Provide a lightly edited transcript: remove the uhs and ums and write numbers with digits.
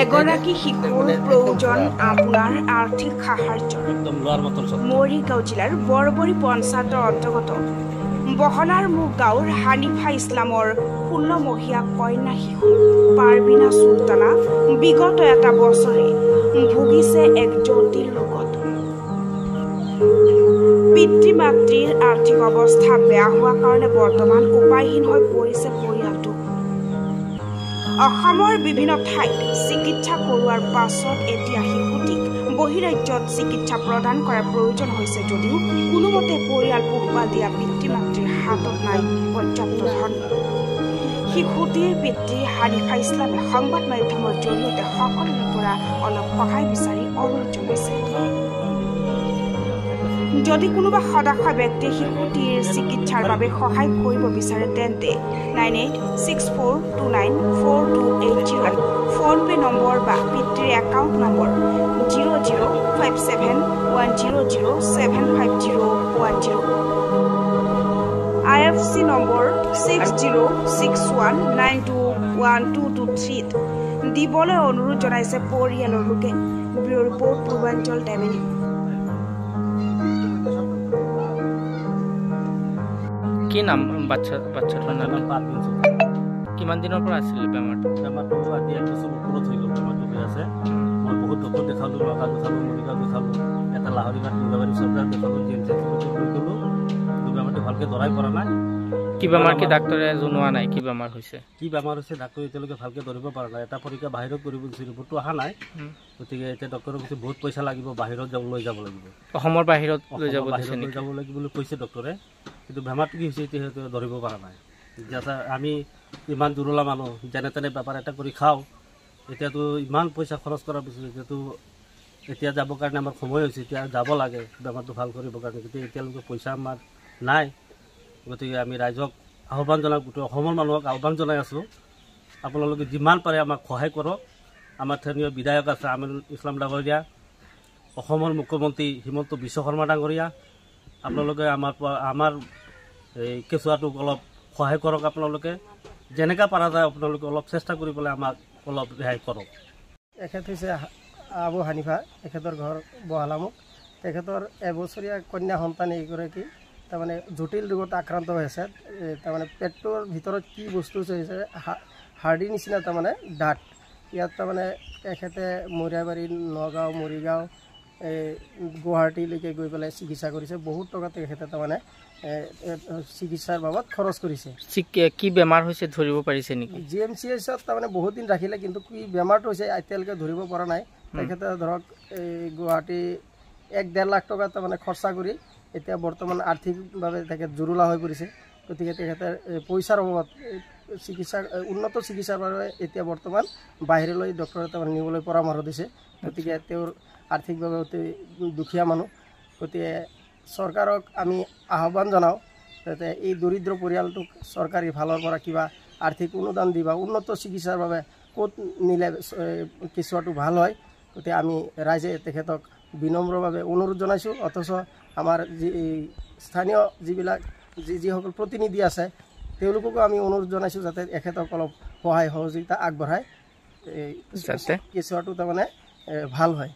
এগৰাকী শিশুৰ প্ৰয়োজন আপোনাৰ আৰ্থিক সাহায্যৰ। মৰিগাঁও জিলাৰ বৰবৰী পঞ্চায়তৰ অন্তৰ্গত বহলাৰ মুখ গাঁৱৰ হানিফা ইছলামৰ 16 মহীয়া কন্যা শিশু পাৰবিনা চুলতানা বিগত এটা বছৰে ভুগিছে এক জটিল ৰোগত। পিতৃ মাতৃৰ আৰ্থিক অৱস্থা বেয়া হোৱাৰ কাৰণে বৰ্তমান উপায়হীন হৈ পৰিছে পৰিয়ালটো। অসমৰ বিভিন্ন ঠাইত চিকিৎসা কৰোৱাৰ পাছত এতিয়া শিশুটিক বহিৰাজ্যত চিকিৎসা প্ৰদান কৰাৰ প্ৰয়োজন হৈছে যদিও কোনোমতে পৰিয়াল পোহপাল দিয়া পিতৃ মাতৃৰ হাতত নাই পৰ্যাপ্ত ধন। শিশুটিৰ পিতৃ হানিফা ইছলামে সংবাদ মাধ্যমৰ জৰিয়তে সকলোৰে পৰা অলপ সহায় বিচাৰি অনুৰোধ জনাইছে। যদি কোনোবা সদস্য ব্যক্তিয়ে শিশুটিৰ চিকিৎসাৰ বাবে সহায় কৰিব বিচাৰে তেন্তে 9864294280 ফোনপে নম্বৰ বা পিতৃৰ একাউণ্ট নম্বৰ 005710075010 IFC নম্বৰ 6061921223 দিবলৈ অনুৰোধ জনাইছে পৰিয়ালৰ লোকে। ব্যুৰ' ৰিপৰ্ট পূৰ্বাঞ্চল টাইম। কি নাম বাচ্চাটোৰ নাম? কিমান দিনৰ পৰা আছিল বেমাৰটো? আজি 1 বছৰ ওপৰত হৈ গ'ল। বেমাৰটো হৈ আছে। মই বহুত ডক্টৰ দেখালোঁ, নগাঁও দেখালোঁ, মৰিগাঁও দেখালোঁ, এটা লাহৰীঘাট নীলাবাৰী চৰকাৰ দেখালোঁ, জিএমচি লৈ গ'লোঁ। কিন্তু বেমাৰটো ভালকৈ ধৰাই পৰা নাই। কি বেমাৰ কি ডাক্তৰে জনোৱা নাই? কি বেমাৰ হৈছে? কি বেমাৰ হৈছে ডাক্তৰে এতিয়ালৈকে ভালকৈ ধৰিব পৰা নাই। এটা পৰীক্ষা বাহিৰত কৰিব দিছিল, ৰিপৰ্টটো অহা নাই। গতিকে এতিয়া ডক্টৰে কৈছে বহুত পইচা লাগিব, বাহিৰত লৈ যাব লাগিব। অসমৰ বাহিৰত লৈ যাব লাগিব বুলি কৈছে ডক্টৰে। কিন্তু বেমাৰটো কি হৈছে এতিয়া সিহঁতে ধৰিব পৰা নাই। এতিয়া আমি ইমান দূৰলা মানুহ যেনে তেনে বেপাৰ এটা কৰি খাওঁ। এতিয়াতো ইমান পইচা খৰচ কৰাৰ পিছত এতিয়া যাবৰ কাৰণে আমাৰ সময় হৈছে। এতিয়া যাব লাগে বেমাৰটো ভাল কৰিবৰ কাৰণে, কিন্তু এতিয়ালৈকে পইচা আমাৰ নাই। গতিকে আমি ৰাইজক আহ্বান জনাই, গোটেই অসমৰ মানুহক আহ্বান জনাই আছোঁ, আপোনালোকে যিমান পাৰে আমাক সহায় কৰক। আমাৰ স্থানীয় বিধায়ক আছে আমিনুল ইছলাম ডাঙৰীয়া, অসমৰ মুখ্যমন্ত্ৰী হিমন্ত বিশ্ব শৰ্মা ডাঙৰীয়া, আপোনালোকে আমাৰ এই কেঁচুৱাটোক অলপ সহায় কৰক। আপোনালোকে যেনেকৈ পৰা যায় আপোনালোকে অলপ চেষ্টা কৰি পেলাই আমাক অলপ ৰেহাই কৰক। এখেত হৈছে আবু হানিফা, এখেতৰ ঘৰ বহালামুখ। তেখেতৰ এবছৰীয়া কন্যা সন্তান এইগৰাকী তাৰমানে জটিল ৰোগত আক্ৰান্ত হৈ আছে। তাৰমানে পেটটোৰ ভিতৰত কি বস্তু হৈছে হাৰ্ডিৰ নিচিনা তাৰমানে ডাঠ। ইয়াত তাৰমানে এখেতে মৰিয়াবাৰী, নগাঁও, মৰিগাঁও, গুৱাহাটীলৈকে গৈ পেলাই চিকিৎসা কৰিছে। বহুত টকা তেখেতে তাৰমানে চিকিৎসাৰ বাবদ খৰচ কৰিছে। কি বেমাৰ হৈছে ধৰিব পাৰিছে নেকি? GMCHত তাৰমানে বহুত দিন ৰাখিলে, কিন্তু কি বেমাৰটো হৈছে এতিয়ালৈকে ধৰিব পৰা নাই। তেখেতে ধৰক গুৱাহাটী 1-1.5 লাখ টকা তাৰমানে খৰচা কৰি এতিয়া বৰ্তমান আৰ্থিকভাৱে তেখেত জুৰুলা হৈ পৰিছে। গতিকে তেখেতে পইচাৰ অভাৱত উন্নত চিকিৎসাৰ বাবে এতিয়া বৰ্তমান বাহিৰলৈ ডক্টৰে তাৰমানে নিবলৈ পৰামৰ্শ দিছে। গতিকে তেওঁৰ আৰ্থিকভাৱে অতি দুখীয়া মানুহ। গতিকে চৰকাৰক আমি আহ্বান জনাওঁ যাতে এই দৰিদ্ৰ পৰিয়ালটোক চৰকাৰী ফালৰ পৰা কিবা আৰ্থিক অনুদান দিবা, উন্নত চিকিৎসাৰ বাবে ক'ত নিলে কেঁচুৱাটো ভাল হয়। গতিকে আমি ৰাইজে তেখেতক বিনম্ৰভাৱে অনুৰোধ জনাইছোঁ। অথচ আমাৰ স্থানীয় যিসকল প্ৰতিনিধি আছে তেওঁলোককো আমি অনুৰোধ জনাইছোঁ যাতে এখেতক অলপ সহায় সহযোগিতা আগবঢ়াই কেঁচুৱাটো তাৰমানে ভাল হয়।